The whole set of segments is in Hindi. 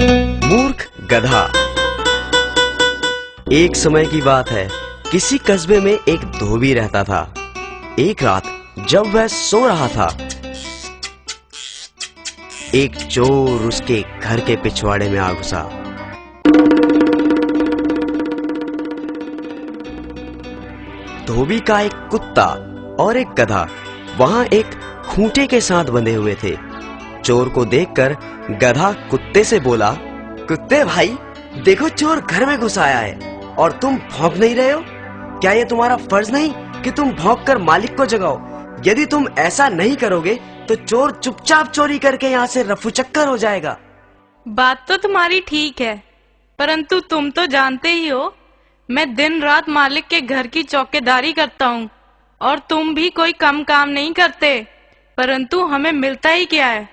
मूर्ख गधा। एक समय की बात है, किसी कस्बे में एक धोबी रहता था। एक रात जब वह सो रहा था, एक चोर उसके घर के पिछवाड़े में आ घुसा। धोबी का एक कुत्ता और एक गधा वहां एक खूंटे के साथ बंधे हुए थे। चोर को देखकर गधा कुत्ते से बोला, कुत्ते भाई, देखो चोर घर में घुस आया है और तुम भौंक नहीं रहे हो। क्या ये तुम्हारा फर्ज नहीं कि तुम भौंक कर मालिक को जगाओ? यदि तुम ऐसा नहीं करोगे तो चोर चुपचाप चोरी करके यहाँ से रफू चक्कर हो जाएगा। बात तो तुम्हारी ठीक है, परंतु तुम तो जानते ही हो मैं दिन रात मालिक के घर की चौकीदारी करता हूँ और तुम भी कोई कम काम नहीं करते, परंतु हमें मिलता ही क्या है?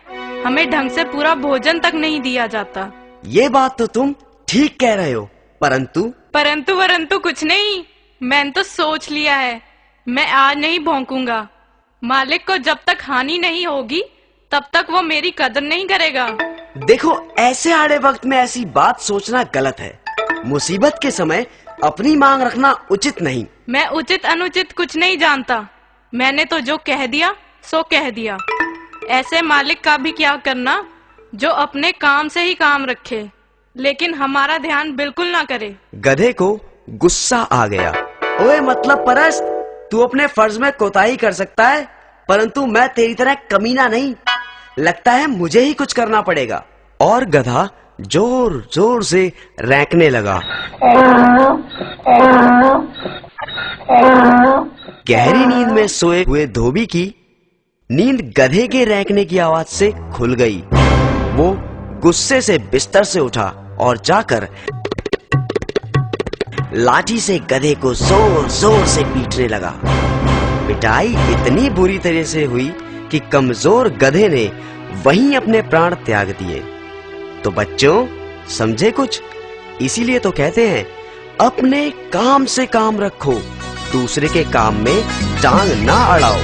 हमें ढंग से पूरा भोजन तक नहीं दिया जाता। ये बात तो तुम ठीक कह रहे हो, परंतु कुछ नहीं। मैंने तो सोच लिया है, मैं आज नहीं भौंकूंगा। मालिक को जब तक हानि नहीं होगी तब तक वो मेरी कदर नहीं करेगा। देखो, ऐसे आड़े वक्त में ऐसी बात सोचना गलत है। मुसीबत के समय अपनी मांग रखना उचित नहीं। मैं उचित अनुचित कुछ नहीं जानता। मैंने तो जो कह दिया सो कह दिया। ऐसे मालिक का भी क्या करना जो अपने काम से ही काम रखे लेकिन हमारा ध्यान बिल्कुल ना करे। गधे को गुस्सा आ गया। ओए मतलब परस्त, तू अपने फर्ज में कोताही कर सकता है, परंतु मैं तेरी तरह कमीना नहीं। लगता है मुझे ही कुछ करना पड़ेगा। और गधा जोर जोर से रैंकने लगा। गहरी नींद में सोए हुए धोबी की नींद गधे के रैंकने की आवाज से खुल गई। वो गुस्से से बिस्तर से उठा और जाकर लाठी से गधे को जोर जोर से पीटने लगा। पिटाई इतनी बुरी तरह से हुई कि कमजोर गधे ने वहीं अपने प्राण त्याग दिए। तो बच्चों, समझे कुछ? इसीलिए तो कहते हैं, अपने काम से काम रखो, दूसरे के काम में टांग ना अड़ाओ।